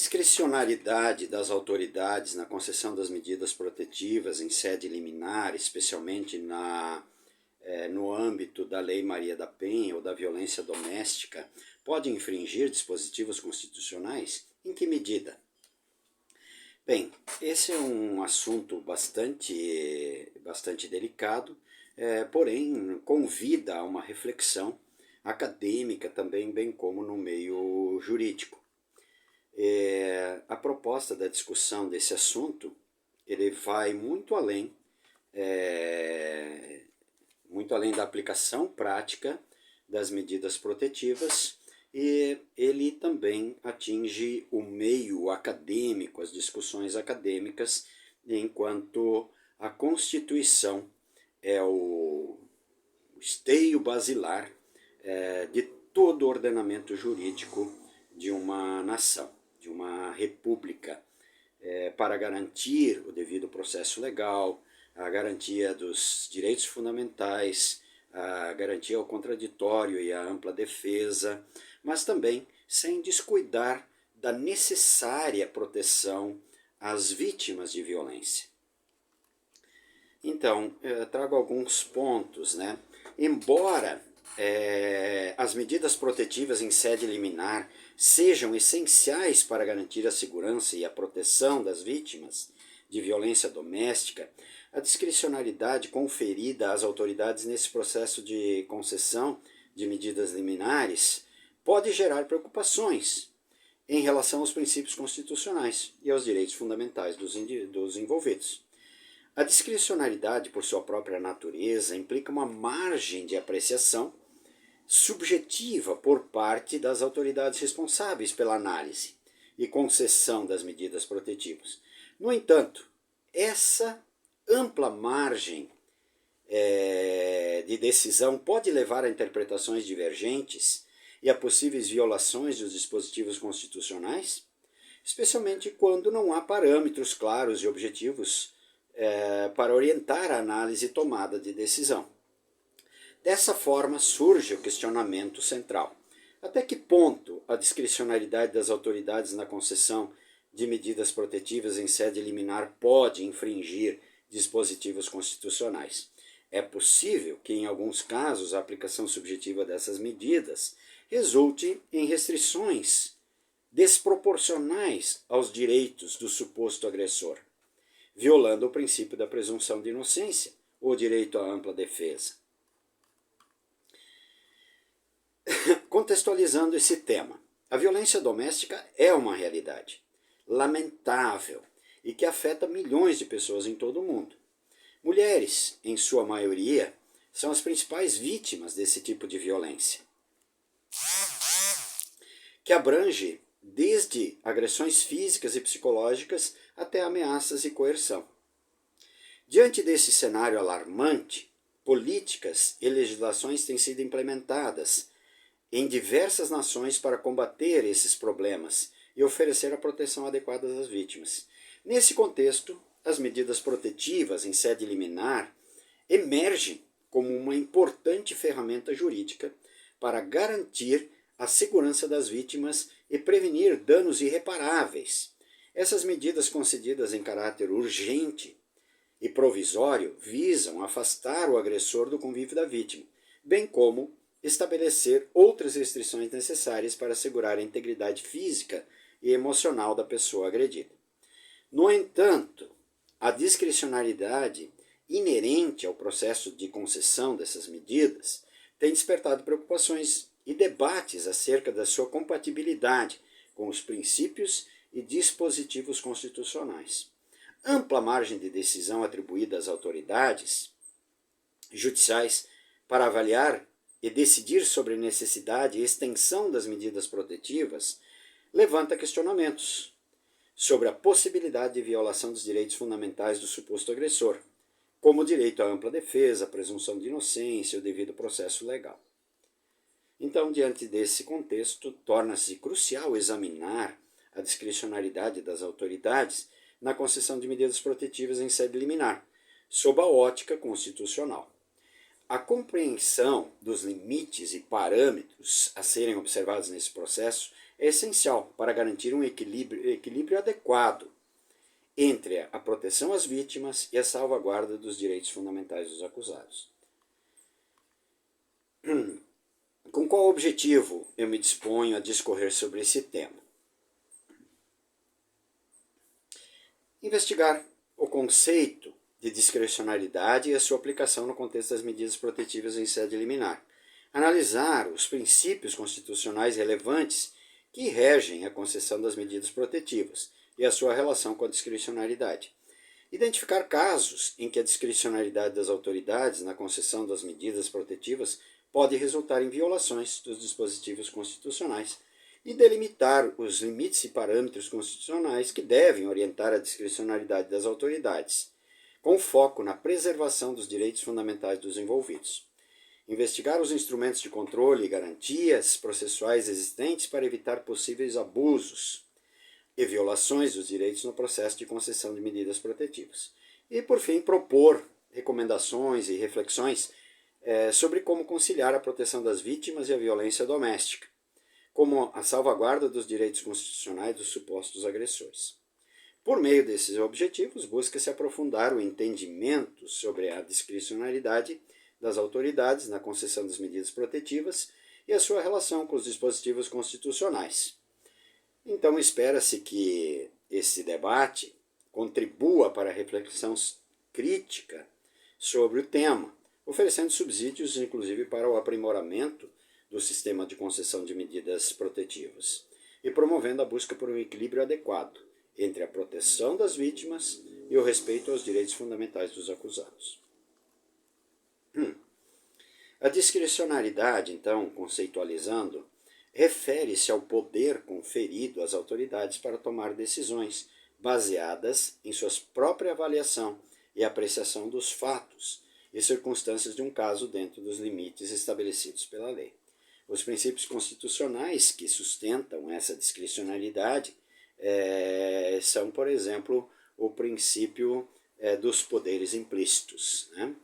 discricionariedade das autoridades na concessão das medidas protetivas em sede liminar, especialmente no âmbito da Lei Maria da Penha ou da violência doméstica, pode infringir dispositivos constitucionais? Em que medida? Bem, esse é um assunto bastante delicado, porém convida a uma reflexão acadêmica também, bem como no meio jurídico. A proposta da discussão desse assunto, ele vai muito além da aplicação prática das medidas protetivas, e ele também atinge o meio acadêmico, as discussões acadêmicas, enquanto a Constituição é o esteio basilar de todo o ordenamento jurídico de uma nação, de uma república, para garantir o devido processo legal, a garantia dos direitos fundamentais, a garantia ao contraditório e a ampla defesa, mas também sem descuidar da necessária proteção às vítimas de violência. Então, trago alguns pontos, né? Embora as medidas protetivas em sede liminar sejam essenciais para garantir a segurança e a proteção das vítimas de violência doméstica, a discricionariedade conferida às autoridades nesse processo de concessão de medidas liminares pode gerar preocupações em relação aos princípios constitucionais e aos direitos fundamentais dos envolvidos. A discricionariedade, por sua própria natureza, implica uma margem de apreciação subjetiva por parte das autoridades responsáveis pela análise e concessão das medidas protetivas. No entanto, essa ampla margem de decisão pode levar a interpretações divergentes e a possíveis violações dos dispositivos constitucionais, especialmente quando não há parâmetros claros e objetivos para orientar a análise e tomada de decisão. Dessa forma surge o questionamento central: até que ponto a discricionariedade das autoridades na concessão de medidas protetivas em sede liminar pode infringir dispositivos constitucionais? É possível que, em alguns casos, a aplicação subjetiva dessas medidas resulte em restrições desproporcionais aos direitos do suposto agressor, violando o princípio da presunção de inocência ou o direito à ampla defesa. Contextualizando esse tema, a violência doméstica é uma realidade lamentável e que afeta milhões de pessoas em todo o mundo. Mulheres, em sua maioria, são as principais vítimas desse tipo de violência, que abrange desde agressões físicas e psicológicas até ameaças e coerção. Diante desse cenário alarmante, políticas e legislações têm sido implementadas em diversas nações para combater esses problemas e oferecer a proteção adequada às vítimas. Nesse contexto, as medidas protetivas em sede liminar emergem como uma importante ferramenta jurídica para garantir a segurança das vítimas e prevenir danos irreparáveis. Essas medidas concedidas em caráter urgente e provisório visam afastar o agressor do convívio da vítima, bem como estabelecer outras restrições necessárias para assegurar a integridade física e emocional da pessoa agredida. No entanto, a discricionariedade inerente ao processo de concessão dessas medidas tem despertado preocupações e debates acerca da sua compatibilidade com os princípios e dispositivos constitucionais. Ampla margem de decisão atribuída às autoridades judiciais para avaliar e decidir sobre a necessidade e extensão das medidas protetivas levanta questionamentos sobre a possibilidade de violação dos direitos fundamentais do suposto agressor, como o direito à ampla defesa, a presunção de inocência e o devido processo legal. Então, diante desse contexto, torna-se crucial examinar a discricionariedade das autoridades na concessão de medidas protetivas em sede liminar, sob a ótica constitucional. A compreensão dos limites e parâmetros a serem observados nesse processo é essencial para garantir um equilíbrio adequado entre a proteção às vítimas e a salvaguarda dos direitos fundamentais dos acusados. Com qual objetivo eu me disponho a discorrer sobre esse tema? Investigar o conceito de discricionariedade e a sua aplicação no contexto das medidas protetivas em sede liminar. Analisar os princípios constitucionais relevantes que regem a concessão das medidas protetivas e a sua relação com a discricionariedade. Identificar casos em que a discricionariedade das autoridades na concessão das medidas protetivas pode resultar em violações dos dispositivos constitucionais e delimitar os limites e parâmetros constitucionais que devem orientar a discricionariedade das autoridades, com foco na preservação dos direitos fundamentais dos envolvidos. Investigar os instrumentos de controle e garantias processuais existentes para evitar possíveis abusos e violações dos direitos no processo de concessão de medidas protetivas. E, por fim, propor recomendações e reflexões sobre como conciliar a proteção das vítimas e a violência doméstica, como a salvaguarda dos direitos constitucionais dos supostos agressores. Por meio desses objetivos, busca-se aprofundar o entendimento sobre a discricionariedade das autoridades na concessão das medidas protetivas e a sua relação com os dispositivos constitucionais. Então, espera-se que esse debate contribua para a reflexão crítica sobre o tema, oferecendo subsídios, inclusive, para o aprimoramento do sistema de concessão de medidas protetivas e promovendo a busca por um equilíbrio adequado entre a proteção das vítimas e o respeito aos direitos fundamentais dos acusados. A discricionariedade, então, conceitualizando, refere-se ao poder conferido às autoridades para tomar decisões baseadas em sua própria avaliação e apreciação dos fatos e circunstâncias de um caso dentro dos limites estabelecidos pela lei. Os princípios constitucionais que sustentam essa discricionariedade são, por exemplo, o princípio dos poderes implícitos, né?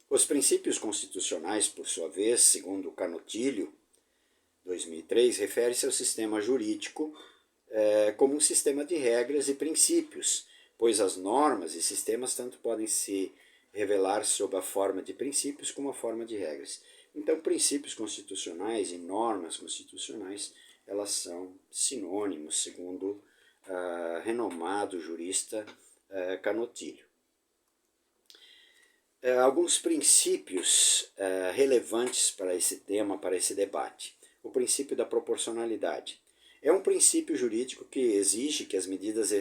Os princípios constitucionais, por sua vez, segundo Canotilho, 2003, refere-se ao sistema jurídico como um sistema de regras e princípios, pois as normas e sistemas tanto podem se revelar sob a forma de princípios como a forma de regras. Então, princípios constitucionais e normas constitucionais, elas são sinônimos, segundo renomado jurista Canotilho. Alguns princípios relevantes para esse tema, para esse debate. O princípio da proporcionalidade. É um princípio jurídico que exige que as medidas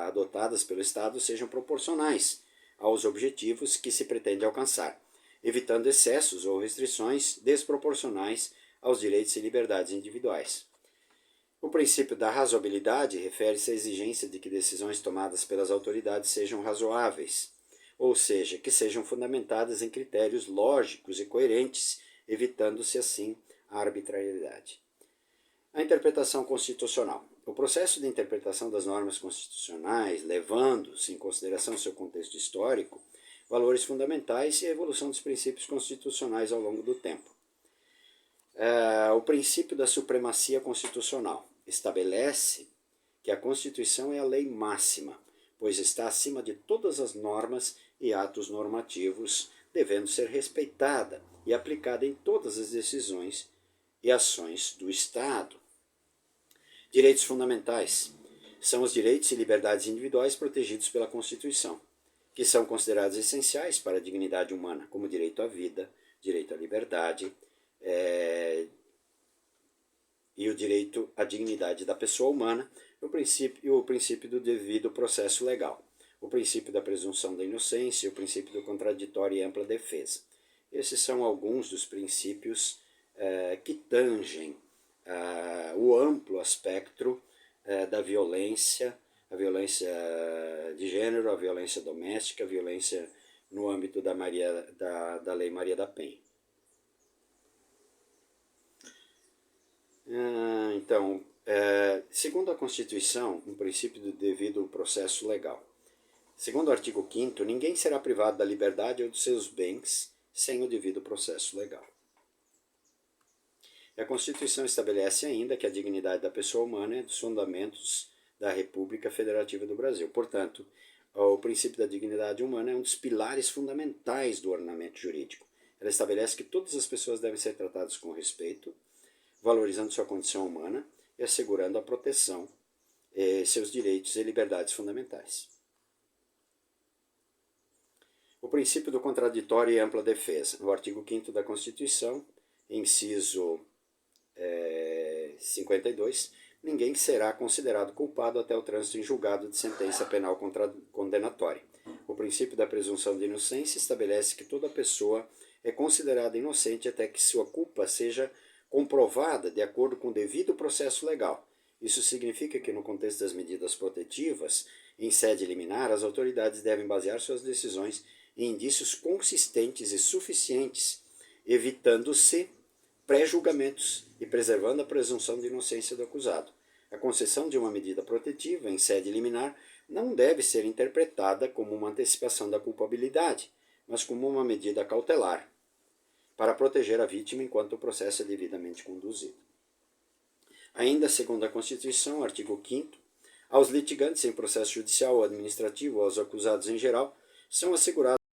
adotadas pelo Estado sejam proporcionais aos objetivos que se pretende alcançar, evitando excessos ou restrições desproporcionais aos direitos e liberdades individuais. O princípio da razoabilidade refere-se à exigência de que decisões tomadas pelas autoridades sejam razoáveis, ou seja, que sejam fundamentadas em critérios lógicos e coerentes, evitando-se assim a arbitrariedade. A interpretação constitucional. O processo de interpretação das normas constitucionais, levando-se em consideração seu contexto histórico, valores fundamentais e a evolução dos princípios constitucionais ao longo do tempo. O princípio da supremacia constitucional estabelece que a Constituição é a lei máxima, pois está acima de todas as normas e atos normativos, devendo ser respeitada e aplicada em todas as decisões e ações do Estado. Direitos fundamentais são os direitos e liberdades individuais protegidos pela Constituição, que são considerados essenciais para a dignidade humana, como direito à vida, direito à liberdade e o direito à dignidade da pessoa humana, o princípio do devido processo legal, o princípio da presunção da inocência e o princípio do contraditório e ampla defesa. Esses são alguns dos princípios que tangem o amplo espectro da violência, a violência de gênero, a violência doméstica, a violência no âmbito da Lei Maria da Penha. Então, segundo a Constituição, um princípio do devido processo legal. Segundo o artigo 5º, ninguém será privado da liberdade ou dos seus bens sem o devido processo legal. A Constituição estabelece ainda que a dignidade da pessoa humana é dos fundamentos da República Federativa do Brasil. Portanto, o princípio da dignidade humana é um dos pilares fundamentais do ordenamento jurídico. Ela estabelece que todas as pessoas devem ser tratadas com respeito, valorizando sua condição humana e assegurando a proteção seus direitos e liberdades fundamentais. O princípio do contraditório e ampla defesa. No artigo 5º da Constituição, inciso 52, ninguém será considerado culpado até o trânsito em julgado de sentença penal condenatória. O princípio da presunção de inocência estabelece que toda pessoa é considerada inocente até que sua culpa seja comprovada de acordo com o devido processo legal. Isso significa que, no contexto das medidas protetivas, em sede liminar, as autoridades devem basear suas decisões em indícios consistentes e suficientes, evitando-se pré-julgamentos e preservando a presunção de inocência do acusado. A concessão de uma medida protetiva em sede liminar não deve ser interpretada como uma antecipação da culpabilidade, mas como uma medida cautelar, para proteger a vítima enquanto o processo é devidamente conduzido. Ainda segundo a Constituição, artigo 5º, aos litigantes em processo judicial ou administrativo ou aos acusados em geral, são assegurados